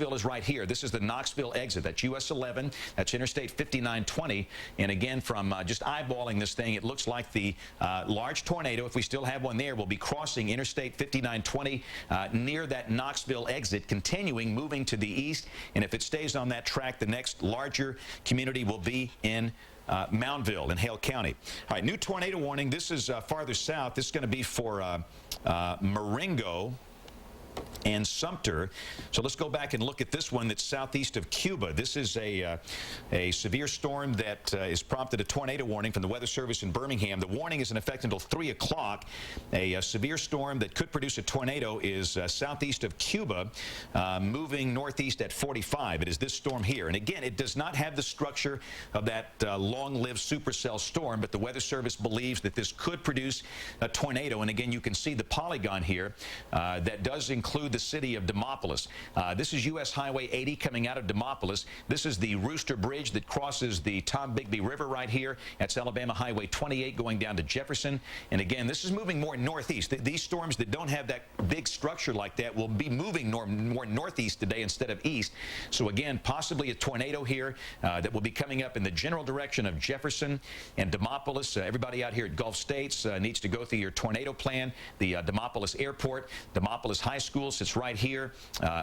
Is right here. This is the Knoxville exit. That's US 11. That's Interstate 5920. And again, from just eyeballing this thing, it looks like the large tornado, if we still have one there, will be crossing Interstate 5920 near that Knoxville exit, continuing, moving to the east. And if it stays on that track, the next larger community will be in Moundville in Hale County. All right, new tornado warning. This is farther south. This is going to be for Marengo and Sumter. So let's go back and look at this one that's southeast of Cuba. This is a severe storm that has prompted a tornado warning from the Weather Service in Birmingham. The warning is in effect until 3 o'clock. A severe storm that could produce a tornado is southeast of Cuba, moving northeast at 45. It is this storm here. And again, it does not have the structure of that long-lived supercell storm, but the Weather Service believes that this could produce a tornado. And again, you can see the polygon here that does include the city of Demopolis. This is U.S. Highway 80 coming out of Demopolis. This is the Rooster Bridge that crosses the Tom Bigby River right here. That's Alabama Highway 28 going down to Jefferson. And again, this is moving more northeast. These storms that don't have that big structure like that will be moving more northeast today instead of east. So again, possibly a tornado here that will be coming up in the general direction of Jefferson and Demopolis. Everybody out here at Gulf States needs to go through your tornado plan. The Demopolis Airport, Demopolis High School sits right here.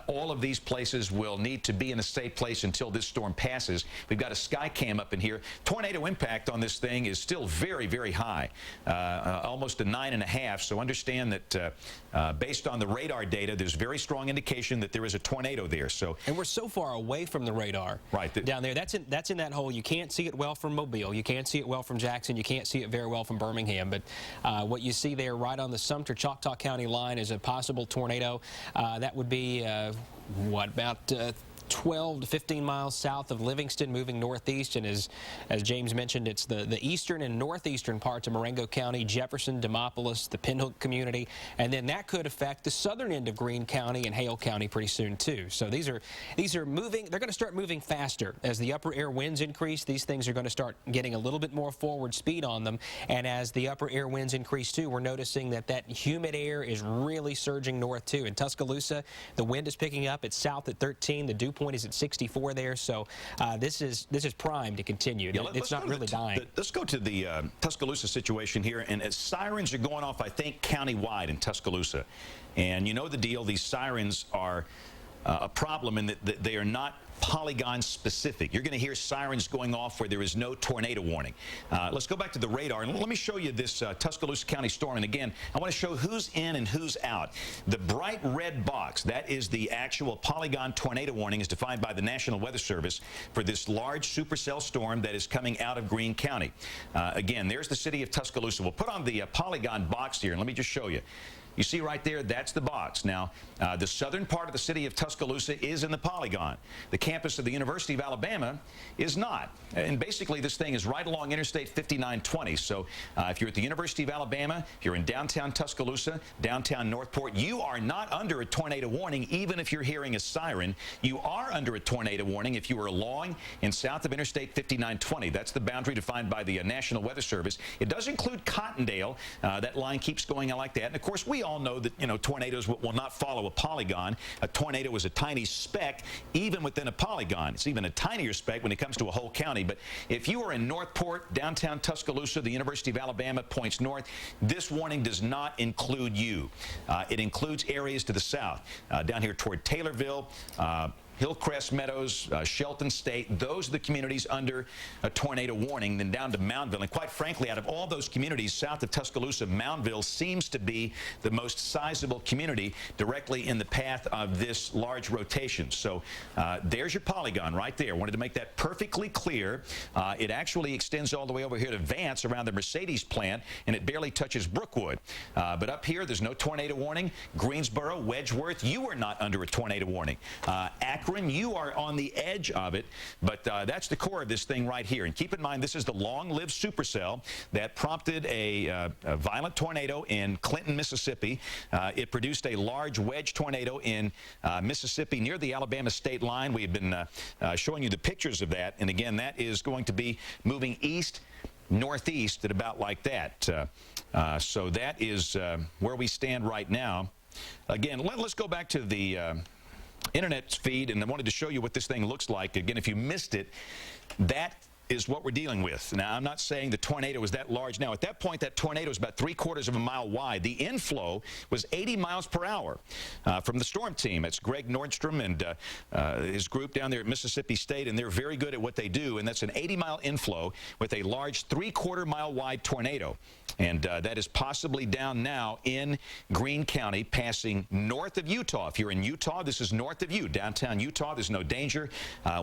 All of these places will need to be in a safe place until this storm passes. We've got a sky cam up in here. Tornado impact on this thing is still very, very high, almost a 9.5. So understand that based on the radar data, there's very strong indication that there is a tornado there. So, and we're so far away from the radar, right down there. That's in that hole. You can't see it well from Mobile. You can't see it well from Jackson. You can't see it very well from Birmingham. But what you see there, right on the Sumter-Choctaw County line, is a possible tornado. That would be, what, about 12 to 15 miles south of Livingston, moving northeast. And as James mentioned, it's the eastern and northeastern parts of Marengo County, Jefferson, Demopolis, the Pinhook community, and then that could affect the southern end of Greene County and Hale County pretty soon too. So these are moving. They're going to start moving faster as the upper air winds increase. These things are going to start getting a little bit more forward speed on them, and as the upper air winds increase too, we're noticing that humid air is really surging north too. In Tuscaloosa, the wind is picking up. It's south at 13. The dew point is at 64 there, so this is primed to continue. Yeah, it's not really dying. Let's go to the Tuscaloosa situation here, and as sirens are going off, I think county-wide in Tuscaloosa, and you know the deal. These sirens are a problem in that they are not polygon specific. You're going to hear sirens going off where there is no tornado warning. Let's go back to the radar, and let me show you this Tuscaloosa County storm. And again, I want to show who's in and who's out. The bright red box, that is the actual polygon tornado warning as defined by the National Weather Service for this large supercell storm that is coming out of Greene County. Again, there's the city of Tuscaloosa. We'll put on the polygon box here, and let me just show you. You see right there, that's the box. Now, the southern part of the city of Tuscaloosa is in the polygon. The campus of the University of Alabama is not. And basically, this thing is right along Interstate 5920. So if you're at the University of Alabama, if you're in downtown Tuscaloosa, downtown Northport, you are not under a tornado warning, even if you're hearing a siren. You are under a tornado warning if you are along and south of Interstate 5920. That's the boundary defined by the National Weather Service. It does include Cottondale. That line keeps going out like that. And of course, we all know that, you know, tornadoes will not follow a polygon. A tornado is a tiny speck, even within a polygon. It's even a tinier speck when it comes to a whole county. But if you are in Northport, downtown Tuscaloosa, the University of Alabama points north, this warning does not include you. It includes areas to the south, down here toward Taylorville, Hillcrest Meadows, Shelton State. Those are the communities under a tornado warning, then down to Moundville. And quite frankly, out of all those communities south of Tuscaloosa, Moundville seems to be the most sizable community directly in the path of this large rotation. So there's your polygon right there. Wanted to make that perfectly clear. It actually extends all the way over here to Vance around the Mercedes plant, and it barely touches Brookwood. But up here, there's no tornado warning. Greensboro, Wedgeworth, you are not under a tornado warning. Akron, you are on the edge of it, but that's the core of this thing right here. And keep in mind, this is the long-lived supercell that prompted a violent tornado in Clinton, Mississippi. It produced a large wedge tornado in Mississippi near the Alabama state line. We have been showing you the pictures of that, and again, that is going to be moving east northeast at about like that. So that is where we stand right now. Again, let's go back to the internet feed, and I wanted to show you what this thing looks like. Again, if you missed it, that is what we're dealing with. Now, I'm not saying the tornado was that large. Now, at that point, that tornado was about 3/4 of a mile wide. The inflow was 80 miles per hour from the storm team. It's Greg Nordstrom and his group down there at Mississippi State, and they're very good at what they do, and that's an 80-mile inflow with a large 3/4 mile wide tornado. And that is possibly down now in Greene County, passing north of Utah. If you're in Utah, this is north of you. Downtown Utah, there's no danger.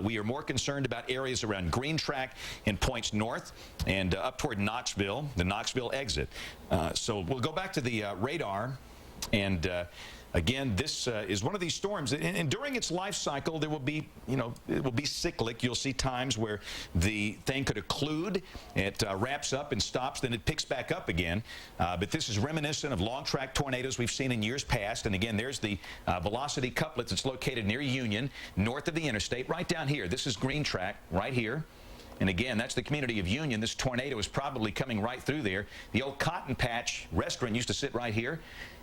We are more concerned about areas around Green Track and points north and up toward Knoxville, the Knoxville exit. So we'll go back to the radar. And again, this is one of these storms, and during its life cycle, there will be, it will be cyclic. You'll see times where the thing could occlude, it wraps up and stops, then it picks back up again. But this is reminiscent of long track tornadoes we've seen in years past. And again, there's the velocity couplet that's located near Union, north of the interstate, right down here. This is Green Track, right here. And again, that's the community of Union. This tornado is probably coming right through there. The old Cotton Patch restaurant used to sit right here.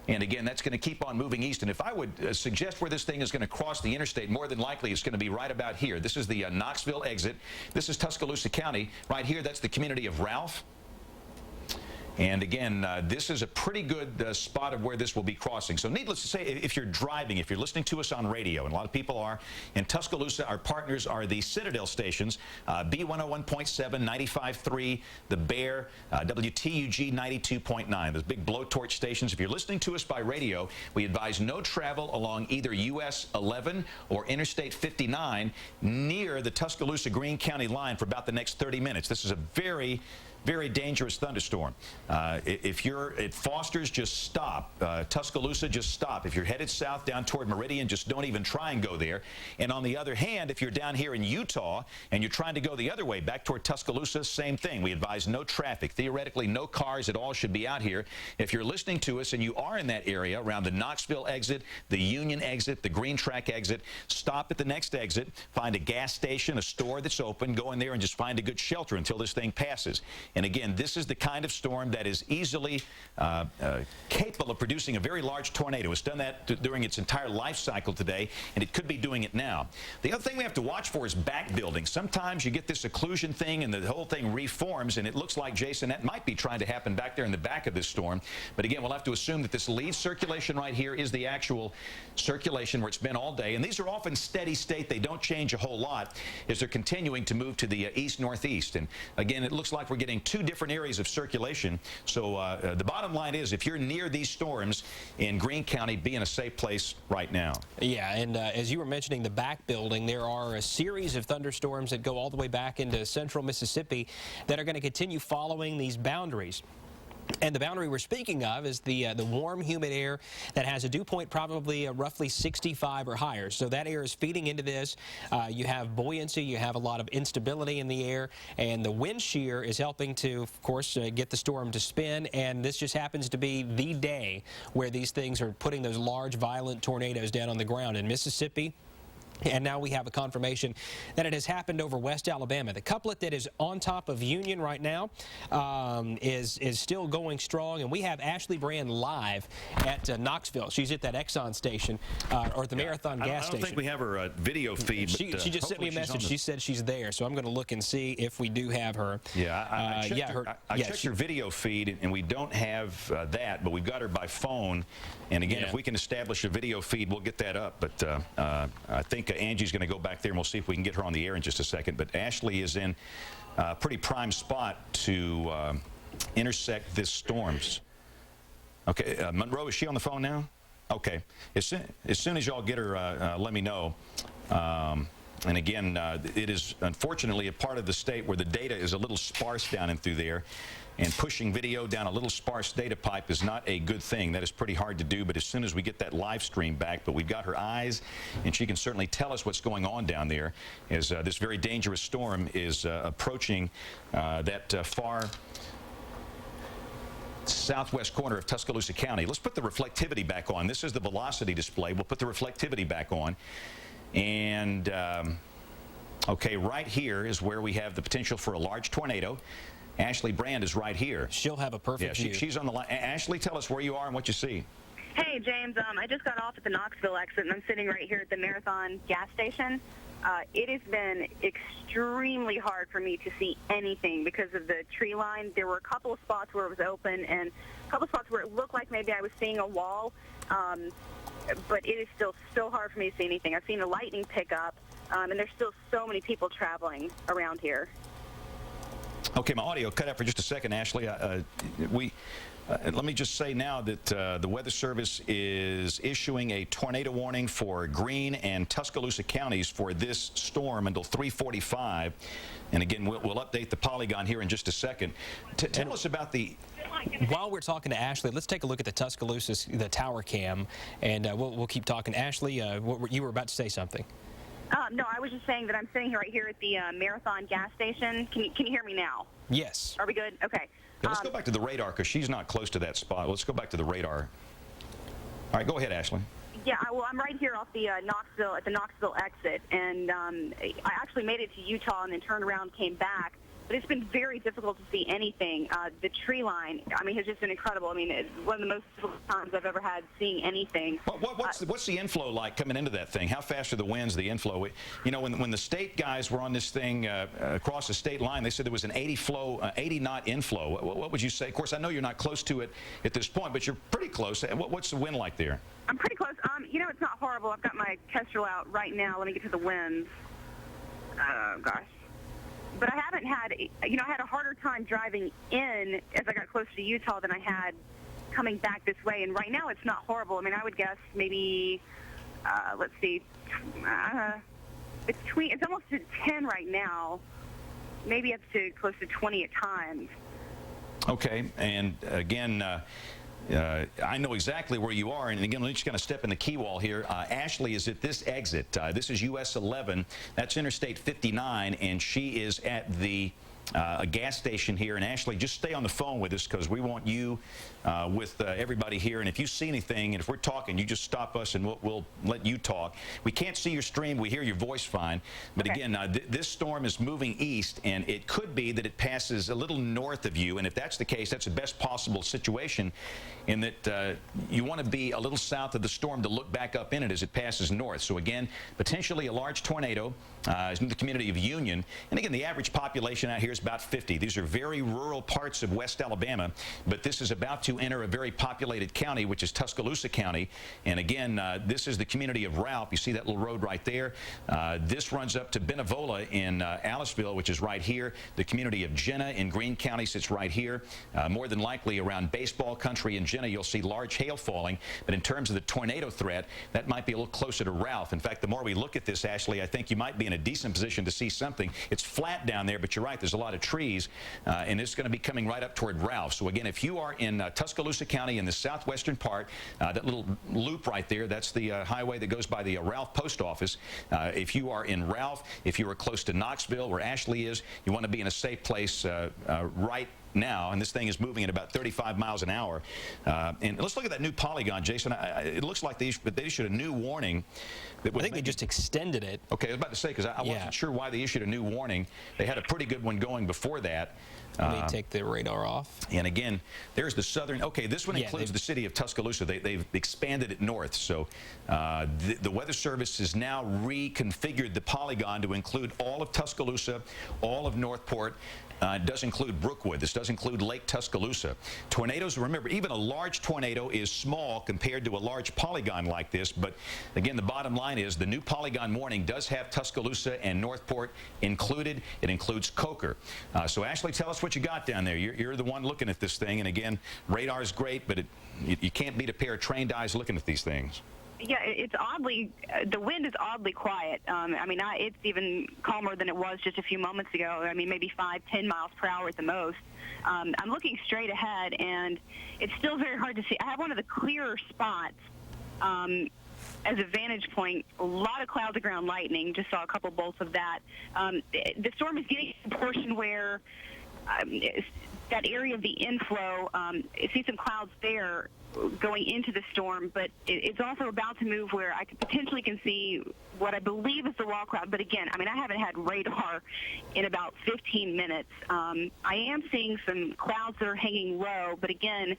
And again, that's going to keep on moving east. And if I would suggest where this thing is going to cross the interstate, more than likely it's going to be right about here. This is the Knoxville exit. This is Tuscaloosa County. Right here, that's the community of Ralph. And again, this is a pretty good spot of where this will be crossing. So needless to say, if you're driving, if you're listening to us on radio, and a lot of people are, in Tuscaloosa, our partners are the Citadel stations, B101.7, 95.3, The Bear, WTUG 92.9, those big blowtorch stations. If you're listening to us by radio, we advise no travel along either US 11 or Interstate 59 near the Tuscaloosa-Greene County line for about the next 30 minutes. This is a very dangerous thunderstorm. If you're at Foster's, just stop. Tuscaloosa, just stop. If you're headed south down toward Meridian, just don't even try and go there. And on the other hand, if you're down here in Utah and you're trying to go the other way, back toward Tuscaloosa, same thing. We advise no traffic. Theoretically, no cars at all should be out here. If you're listening to us and you are in that area around the Knoxville exit, the Union exit, the Green Track exit, stop at the next exit, find a gas station, a store that's open, go in there and just find a good shelter until this thing passes. And again, this is the kind of storm that is easily capable of producing a very large tornado. It's done that during its entire life cycle today, and it could be doing it now. The other thing we have to watch for is back building. Sometimes you get this occlusion thing and the whole thing reforms, and it looks like, Jason, that might be trying to happen back there in the back of this storm. But again, we'll have to assume that this lead circulation right here is the actual circulation where it's been all day. And these are often steady state. They don't change a whole lot as they're continuing to move to the east-northeast. And again, it looks like we're getting two different areas of circulation. So the bottom line is, if you're near these storms in Greene County, be in a safe place right now. Yeah, and as you were mentioning the back building, there are a series of thunderstorms that go all the way back into central Mississippi that are going to continue following these boundaries. And the boundary we're speaking of is the warm, humid air that has a dew point probably roughly 65 or higher. So that air is feeding into this. You have buoyancy, you have a lot of instability in the air, and the wind shear is helping to, of course, get the storm to spin. And this just happens to be the day where these things are putting those large, violent tornadoes down on the ground in Mississippi. And now we have a confirmation that it has happened over West Alabama. The couplet that is on top of Union right now is still going strong. And we have Ashley Brand live at Knoxville. She's at that Exxon station, or the Marathon gas station. I don't think we have her video feed. She just sent me a message. She said she's there. So I'm going to look and see if we do have her. Yeah, I checked her video feed, and we don't have that, but we've got her by phone. And again, if we can establish a video feed, we'll get that up. But I think Angie's going to go back there, and we'll see if we can get her on the air in just a second. But Ashley is in a pretty prime spot to intersect this storms. Okay, Monroe, is she on the phone now? Okay. As soon as y'all get her, let me know. And again, it is unfortunately a part of the state where the data is a little sparse down and through there. And pushing video down a little sparse data pipe is not a good thing. That is pretty hard to do, but as soon as we get that live stream back, but we've got her eyes, and she can certainly tell us what's going on down there as this very dangerous storm is approaching that far southwest corner of Tuscaloosa County. Let's put the reflectivity back on. This is the velocity display. We'll put the reflectivity back on. And, okay, right here is where we have the potential for a large tornado. Ashley Brand is right here. She'll have a perfect view. She's on the line. Ashley, tell us where you are and what you see. Hey, James. I just got off at the Knoxville exit, and I'm sitting right here at the Marathon gas station. It has been extremely hard for me to see anything because of the tree line. There were a couple of spots where it was open and a couple of spots where it looked like maybe I was seeing a wall, but it is still so hard for me to see anything. I've seen the lightning pick up, and there's still so many people traveling around here. Okay, my audio cut out for just a second, Ashley. Let me just say now that the Weather Service is issuing a tornado warning for Greene and Tuscaloosa counties for this storm until 3:45. And again, we'll update the polygon here in just a second. Tell us about the... While we're talking to Ashley, let's take a look at the Tuscaloosa, the tower cam, and we'll keep talking. Ashley, you were about to say something. No, I was just saying that I'm sitting right here at the Marathon gas station. Can you hear me now? Yes. Are we good? Okay. Yeah, let's go back to the radar because she's not close to that spot. Let's go back to the radar. All right, go ahead, Ashley. Yeah, well, I'm right here off the Knoxville, at the Knoxville exit, and I actually made it to Utah and then turned around, came back. But it's been very difficult to see anything. The tree line, I mean, has just been incredible. I mean, it's one of the most difficult times I've ever had seeing anything. What's the inflow like coming into that thing? How fast are the winds, the inflow? You know, when the state guys were on this thing across the state line, they said there was an 80-knot inflow. What would you say? Of course, I know you're not close to it at this point, but you're pretty close. What's the wind like there? I'm pretty close. You know, it's not horrible. I've got my Kestrel out right now. Let me get to the winds. Oh, gosh. But I haven't had, you know, I had a harder time driving in as I got closer to Utah than I had coming back this way. And right now it's not horrible. I mean, I would guess maybe, let's see, it's almost to 10 right now, maybe up to close to 20 at times. Okay, and again, I know exactly where you are, and again, let me just kind of step in the key wall here. Ashley is at this exit. This is US 11. That's Interstate 59, and she is at the a gas station here. And Ashley, just stay on the phone with us because we want you with everybody here. And if you see anything, and if we're talking, you just stop us and we'll let you talk. We can't see your stream. We hear your voice fine. But okay. Again, this storm is moving east, and it could be that it passes a little north of you. And if that's the case, that's the best possible situation in that you want to be a little south of the storm to look back up in it as it passes north. So again, potentially a large tornado is in the community of Union. And again, the average population out here is about 50. These are very rural parts of West Alabama, but this is about to enter a very populated county, which is Tuscaloosa County. And again, this is the community of Ralph. You see that little road right there. This runs up to Benevola in Aliceville, which is right here. The community of Jenna in Greene County sits right here. More than likely around baseball country in Jenna, you'll see large hail falling. But in terms of the tornado threat, that might be a little closer to Ralph. In fact, the more we look at this, Ashley, I think you might be in a decent position to see something. It's flat down there, but you're right, there's a lot of trees, and it's going to be coming right up toward Ralph. So again, if you are in Tuscaloosa County in the southwestern part, that little loop right there, that's the highway that goes by the Ralph post office. If you are in Ralph, if you are close to Knoxville, where Ashley is, you want to be in a safe place right now, and this thing is moving at about 35 miles an hour. And let's look at that new polygon, Jason. It looks like they issued a new warning. That I think they just extended it. Okay, I was about to say, because I wasn't sure why they issued a new warning. They had a pretty good one going before that. Let me take the radar off. And again, there's the southern. Okay, this one includes the city of Tuscaloosa. They've expanded it north. So the Weather Service has now reconfigured the polygon to include all of Tuscaloosa, all of Northport. It does include Brookwood. This does include Lake Tuscaloosa. Tornadoes, remember, even a large tornado is small compared to a large polygon like this. But again, the bottom line is the new polygon warning does have Tuscaloosa and Northport included. It includes Coker. So Ashley, tell us what you got down there. You're the one looking at this thing. And again, radar's great, but you can't beat a pair of trained eyes looking at these things. Yeah, it's oddly, the wind is oddly quiet. I mean, it's even calmer than it was just a few moments ago. I mean, maybe 5-10 miles per hour at the most. I'm looking straight ahead, and it's still very hard to see. I have one of the clearer spots as a vantage point. A lot of clouds of ground lightning. Just saw a couple bolts of that. The storm is getting to the portion where that area of the inflow, I see some clouds there going into the storm, but it's also about to move where I potentially can see what I believe is the wall cloud. But again, I mean, I haven't had radar in about 15 minutes. I am seeing some clouds that are hanging low, but again,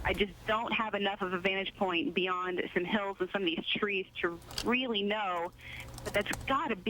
I just don't have enough of a vantage point beyond some hills and some of these trees to really know. But that's got to be